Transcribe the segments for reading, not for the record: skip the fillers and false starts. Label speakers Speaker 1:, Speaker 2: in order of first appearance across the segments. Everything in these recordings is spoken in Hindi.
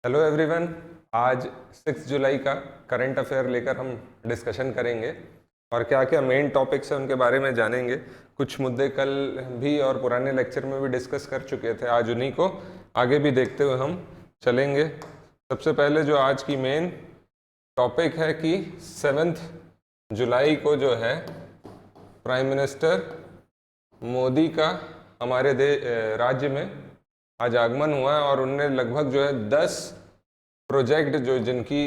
Speaker 1: Hello everyone. आज 6 जुलाई का करंट अफेयर लेकर हम डिस्कशन करेंगे और क्या क्या मेन टॉपिक्स हैं उनके बारे में जानेंगे। कुछ मुद्दे कल भी और पुराने लेक्चर में भी डिस्कस कर चुके थे, आज उन्हीं को आगे भी देखते हुए हम चलेंगे। सबसे पहले जो आज की मेन टॉपिक है कि 7 जुलाई को जो है प्राइम मिनिस्टर मोदी का हमारे राज्य में आज आगमन हुआ है और उनने लगभग जो है 10 प्रोजेक्ट जो जिनकी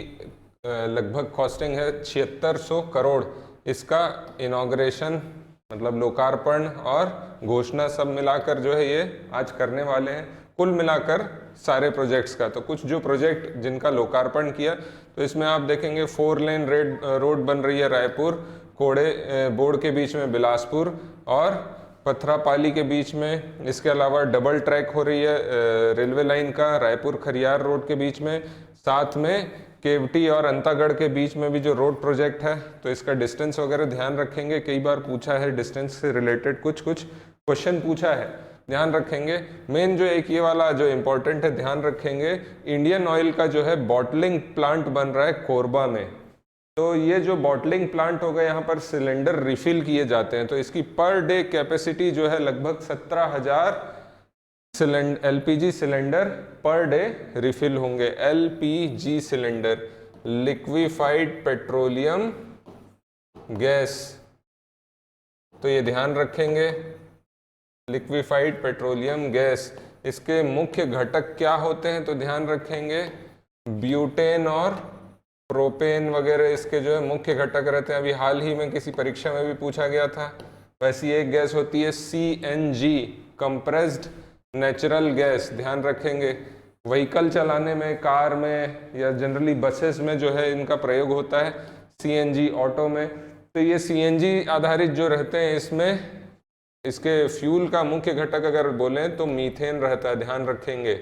Speaker 1: लगभग कॉस्टिंग है 7600 करोड़, इसका इनॉग्रेशन मतलब लोकार्पण और घोषणा सब मिलाकर जो है ये आज करने वाले हैं। कुल मिलाकर सारे प्रोजेक्ट्स का तो कुछ जो प्रोजेक्ट जिनका लोकार्पण किया तो इसमें आप देखेंगे 4 लेन रोड बन रही है रायपुर कोड़े बोर्ड के बीच में बिलासपुर और पथरापाली के बीच में। इसके अलावा डबल ट्रैक हो रही है रेलवे लाइन का रायपुर खरियार रोड के बीच में। साथ में केवटी और अंतागढ़ के बीच में भी जो रोड प्रोजेक्ट है तो इसका डिस्टेंस वगैरह ध्यान रखेंगे। कई बार पूछा है डिस्टेंस से रिलेटेड कुछ क्वेश्चन पूछा है, ध्यान रखेंगे। मेन जो एक ये वाला जो इम्पोर्टेंट है ध्यान रखेंगे, इंडियन ऑयल का जो है बॉटलिंग प्लांट बन रहा है कोरबा में। तो ये जो बॉटलिंग प्लांट होगा यहाँ पर सिलेंडर रिफिल किए जाते हैं तो इसकी पर डे कैपेसिटी जो है लगभग 17,000 LPG cylinder per day refill होंगे। LPG cylinder liquefied petroleum gas, तो ये ध्यान रखेंगे लिक्विफाइड पेट्रोलियम गैस। इसके मुख्य घटक क्या होते हैं तो ध्यान रखेंगे ब्यूटेन और प्रोपेन वगैरह इसके जो है मुख्य घटक रहते हैं। अभी हाल ही में किसी परीक्षा में भी पूछा गया था। वैसी एक गैस होती है सीएनजी कंप्रेस्ड नेचुरल गैस, ध्यान रखेंगे। व्हीकल चलाने में कार में या जनरली बसेस में जो है इनका प्रयोग होता है, सीएनजी ऑटो में। तो ये सीएनजी आधारित जो रहते हैं इसमें इसके फ्यूल का मुख्य घटक अगर बोलें तो मीथेन रहता है, ध्यान रखेंगे।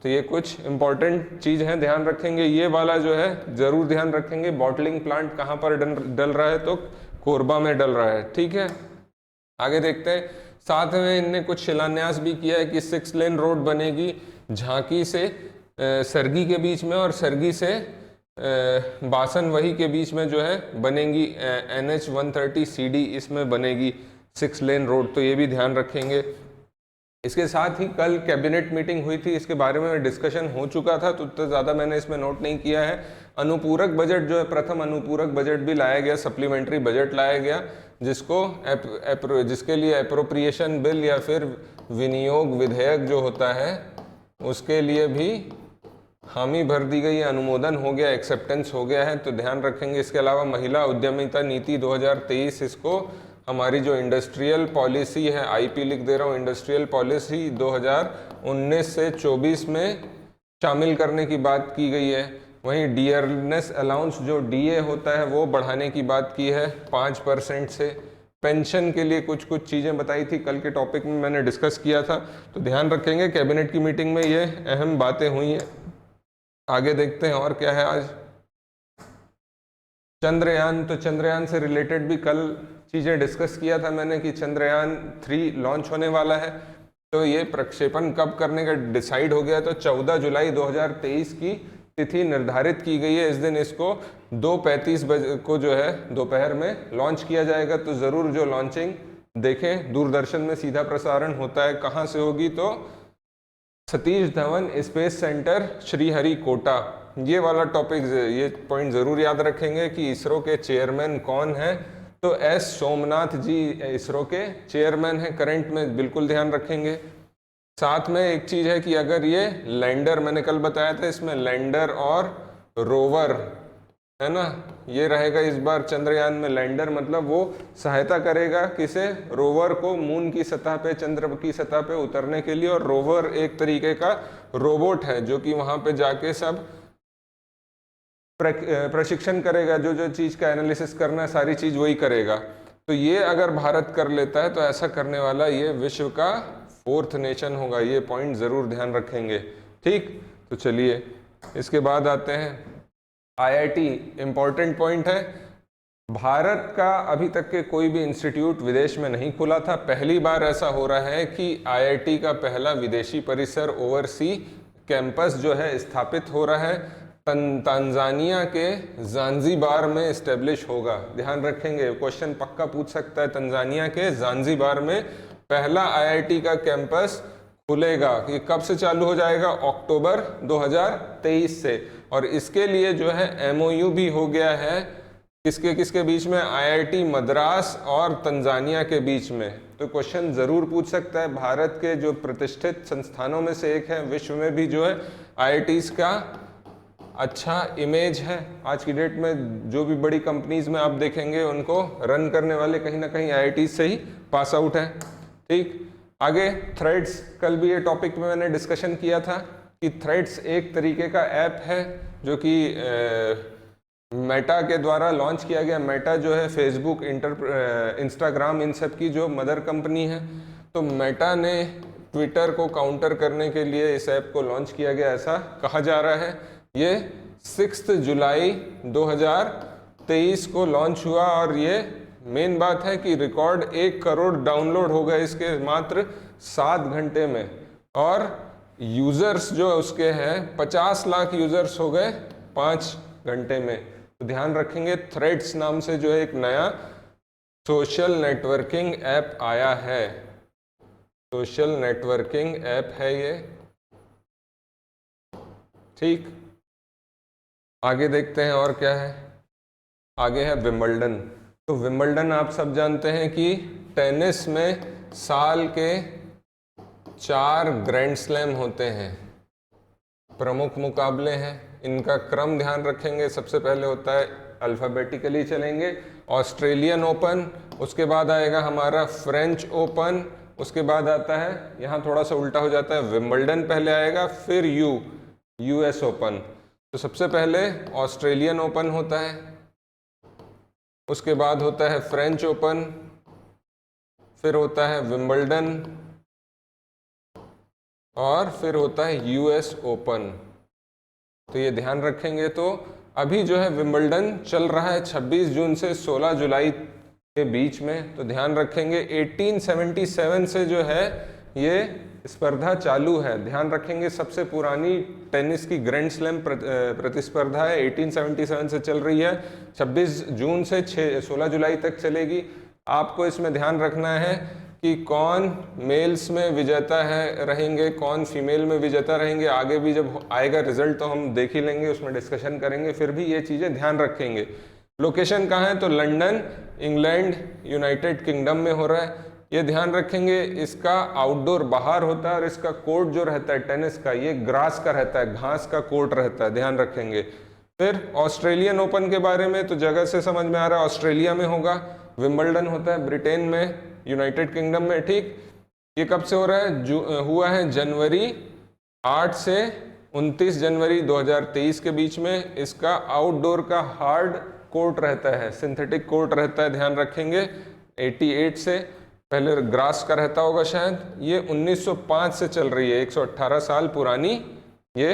Speaker 1: तो ये कुछ इंपॉर्टेंट चीज है, ध्यान रखेंगे। ये वाला जो है जरूर ध्यान रखेंगे बॉटलिंग प्लांट कहाँ पर डल रहा है तो कोरबा में डल रहा है, ठीक है। आगे देखते हैं। साथ में इनने कुछ शिलान्यास भी किया है कि 6 लेन रोड बनेगी झांकी से सरगी के बीच में और सरगी से बासन वही के बीच में जो है बनेगी NH 130 CD, इसमें बनेगी 6 लेन रोड, तो ये भी ध्यान रखेंगे। इसके साथ ही कल कैबिनेट मीटिंग हुई थी, इसके बारे में डिस्कशन हो चुका था तो उतना ज़्यादा मैंने इसमें नोट नहीं किया है। अनुपूरक बजट जो है प्रथम अनुपूरक बजट भी लाया गया, सप्लीमेंट्री बजट लाया गया जिसके लिए एप्रोप्रिएशन बिल या फिर विनियोग विधेयक जो होता है उसके लिए भी हामी भर दी गई, अनुमोदन हो गया, एक्सेप्टेंस हो गया है, तो ध्यान रखेंगे। इसके अलावा महिला उद्यमिता नीति 2023, इसको हमारी जो इंडस्ट्रियल पॉलिसी है आईपी लिख दे रहा हूँ, इंडस्ट्रियल पॉलिसी 2019 से 24 में शामिल करने की बात की गई है। वहीं डियरनेस अलाउंस जो डीए होता है वो बढ़ाने की बात की है 5% से। पेंशन के लिए कुछ चीज़ें बताई थी, कल के टॉपिक में मैंने डिस्कस किया था, तो ध्यान रखेंगे। कैबिनेट की मीटिंग में ये अहम बातें हुई हैं। आगे देखते हैं और क्या है आज। चंद्रयान, तो चंद्रयान से रिलेटेड भी कल चीज़ें डिस्कस किया था मैंने कि चंद्रयान 3 लॉन्च होने वाला है। तो ये प्रक्षेपण कब करने का डिसाइड हो गया, तो 14 जुलाई 2023 की तिथि निर्धारित की गई है। इस दिन इसको 2:35 बजे को जो है दोपहर में लॉन्च किया जाएगा। तो ज़रूर जो लॉन्चिंग देखें, दूरदर्शन में सीधा प्रसारण होता है। कहाँ से होगी तो सतीश धवन स्पेस सेंटर श्रीहरिकोटा। ये वाला टॉपिक, ये पॉइंट ज़रूर याद रखेंगे कि इसरो के चेयरमैन कौन है, तो एस सोमनाथ जी इसरो के चेयरमैन हैं करंट में, बिल्कुल ध्यान रखेंगे। साथ में एक चीज़ है कि अगर ये लैंडर, मैंने कल बताया था इसमें लैंडर और रोवर है ना, ये रहेगा इस बार चंद्रयान में। लैंडर मतलब वो सहायता करेगा किसे, रोवर को मून की सतह पे, चंद्र की सतह पे उतरने के लिए। और रोवर एक तरीके का रोबोट है जो कि वहाँ पे जाके सब प्रशिक्षण करेगा, जो चीज़ का एनालिसिस करना है सारी चीज़ वही करेगा। तो ये अगर भारत कर लेता है तो ऐसा करने वाला ये विश्व का 4th नेशन होगा, ये पॉइंट ज़रूर ध्यान रखेंगे, ठीक। तो चलिए इसके बाद आते हैं आईआईटी। इम्पॉर्टेंट पॉइंट है, भारत का अभी तक के कोई भी इंस्टीट्यूट विदेश में नहीं खुला था। पहली बार ऐसा हो रहा है कि आईआईटी का पहला विदेशी परिसर ओवरसी कैंपस जो है स्थापित हो रहा है तांजानिया के ज़ांज़ीबार में इस्टेब्लिश होगा। ध्यान रखेंगे, क्वेश्चन पक्का पूछ सकता है। तांजानिया के ज़ांज़ीबार में पहला आईआईटी का कैंपस खुलेगा। ये कब से चालू हो जाएगा? अक्टूबर 2023 से। और इसके लिए जो है एमओयू भी हो गया है किसके किसके बीच में? आईआईटी मद्रास और तंजानिया के बीच में। तो क्वेश्चन जरूर पूछ सकता है। भारत के जो प्रतिष्ठित संस्थानों में से एक है, विश्व में भी जो है आईआईटीज का अच्छा इमेज है। आज की डेट में जो भी बड़ी कंपनीज में आप देखेंगे उनको रन करने वाले कहीं ना कहीं आईआईटीज से ही पास आउट है। ठीक, आगे थ्रेड्स, कल भी ये टॉपिक में मैंने डिस्कशन किया था कि थ्रेड्स एक तरीके का ऐप है जो कि मेटा के द्वारा लॉन्च किया गया। मेटा जो है फेसबुक, इंस्टाग्राम, इन सब की जो मदर कंपनी है। तो मेटा ने ट्विटर को काउंटर करने के लिए इस ऐप को लॉन्च किया गया, ऐसा कहा जा रहा है। ये 6 जुलाई 2023 को लॉन्च हुआ और ये मेन बात है कि रिकॉर्ड 1 करोड़ डाउनलोड हो गए इसके मात्र 7 घंटे में। और यूजर्स जो उसके हैं 50 लाख यूजर्स हो गए 5 घंटे में। तो ध्यान रखेंगे, थ्रेड्स नाम से जो है एक नया सोशल नेटवर्किंग ऐप आया है। सोशल नेटवर्किंग ऐप है ये। ठीक, आगे देखते हैं और क्या है। आगे है विंबलडन। तो विंबलडन आप सब जानते हैं कि टेनिस में साल के 4 ग्रैंड स्लैम होते हैं, प्रमुख मुकाबले हैं। इनका क्रम ध्यान रखेंगे। सबसे पहले होता है, अल्फ़ाबेटिकली चलेंगे, ऑस्ट्रेलियन ओपन, उसके बाद आएगा हमारा फ्रेंच ओपन, उसके बाद आता है, यहाँ थोड़ा सा उल्टा हो जाता है, विंबलडन पहले आएगा, फिर यूएस ओपन। तो सबसे पहले ऑस्ट्रेलियन ओपन होता है, उसके बाद होता है फ्रेंच ओपन, फिर होता है विंबलडन और फिर होता है यूएस ओपन। तो ये ध्यान रखेंगे। तो अभी जो है विंबलडन चल रहा है 26 जून से 16 जुलाई के बीच में। तो ध्यान रखेंगे 1877 से जो है ये स्पर्धा चालू है। ध्यान रखेंगे, सबसे पुरानी टेनिस की ग्रैंड स्लैम प्रतिस्पर्धा है, 1877 से चल रही है, 26 जून से 16 जुलाई तक चलेगी। आपको इसमें ध्यान रखना है कि कौन मेल्स में विजेता है रहेंगे, कौन फीमेल में विजेता रहेंगे। आगे भी जब आएगा रिजल्ट तो हम देख ही लेंगे, उसमें डिस्कशन करेंगे। फिर भी ये चीज़ें ध्यान रखेंगे। लोकेशन कहाँ है? तो लंदन, इंग्लैंड, यूनाइटेड किंगडम में हो रहा है। ये ध्यान रखेंगे। इसका आउटडोर बाहर होता है और इसका कोर्ट जो रहता है टेनिस का, ये ग्रास का रहता है, घास का कोर्ट रहता है। ध्यान रखेंगे। फिर ऑस्ट्रेलियन ओपन के बारे में तो जगह से समझ में आ रहा है, ऑस्ट्रेलिया में होगा। विंबलडन होता है ब्रिटेन में, यूनाइटेड किंगडम में। ठीक, ये कब से हो रहा है? हुआ है जनवरी 8 से 29 जनवरी 2023 के बीच में। इसका आउटडोर का हार्ड कोर्ट रहता है, सिंथेटिक कोर्ट रहता है। ध्यान रखेंगे 88 से, पहले ग्रास का रहता होगा शायद। ये 1905 से चल रही है, 118 साल पुरानी ये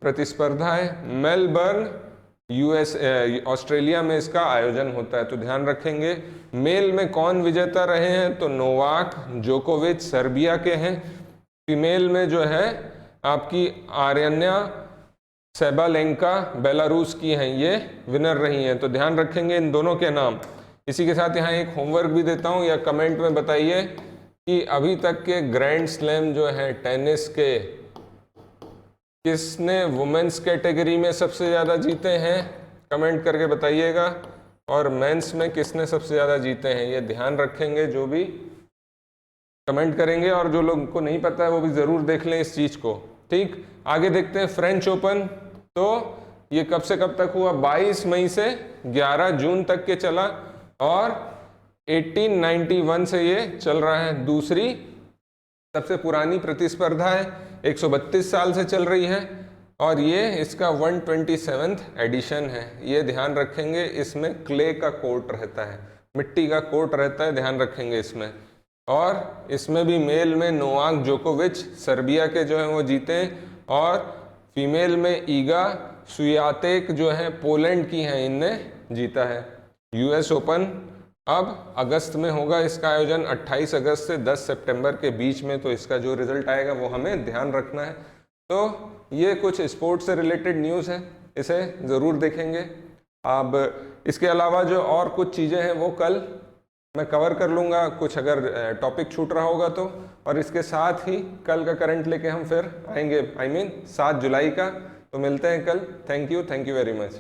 Speaker 1: प्रतिस्पर्धा है। मेलबर्न ऑस्ट्रेलिया में इसका आयोजन होता है। तो ध्यान रखेंगे। मेल में कौन विजेता रहे हैं? तो नोवाक जोकोविच सर्बिया के हैं। फीमेल में जो है आपकी आर्यना सेबालेंका बेलारूस की हैं, ये विनर रही हैं। तो ध्यान रखेंगे इन दोनों के नाम। इसी के साथ यहाँ एक होमवर्क भी देता हूँ, या कमेंट में बताइए कि अभी तक के ग्रैंड स्लैम जो है टेनिस के, किसने वुमेन्स कैटेगरी में सबसे ज़्यादा जीते हैं? कमेंट करके बताइएगा। और मेंस में किसने सबसे ज़्यादा जीते हैं? ये ध्यान रखेंगे, जो भी कमेंट करेंगे। और जो लोगों को नहीं पता है वो भी ज़रूर देख लें इस चीज़ को। ठीक, आगे देखते हैं फ्रेंच ओपन। तो ये कब से कब तक हुआ? 22 मई से 11 जून तक के चला और 1891 से ये चल रहा है। दूसरी सबसे पुरानी प्रतिस्पर्धा है, 132 साल से चल रही है और ये इसका 127वां एडिशन है। ये ध्यान रखेंगे। इसमें क्ले का कोर्ट रहता है, मिट्टी का कोर्ट रहता है, ध्यान रखेंगे इसमें। और इसमें भी मेल में नोवाक जोकोविच सर्बिया के जो हैं वो जीते, और फीमेल में ईगा स्वियातेक जो है पोलैंड की हैं, इनने जीता है। यूएस ओपन अब अगस्त में होगा इसका आयोजन, 28 अगस्त से 10 सितंबर के बीच में। तो इसका जो रिजल्ट आएगा वो हमें ध्यान रखना है। तो ये कुछ स्पोर्ट्स से रिलेटेड न्यूज़ है, इसे ज़रूर देखेंगे। अब इसके अलावा जो और कुछ चीज़ें हैं वो कल मैं कवर कर लूँगा, कुछ अगर टॉपिक छूट रहा होगा तो। और इसके साथ ही कल का करंट लेके हम फिर आएंगे, I mean 7 जुलाई का। तो मिलते हैं कल। Thank you very much.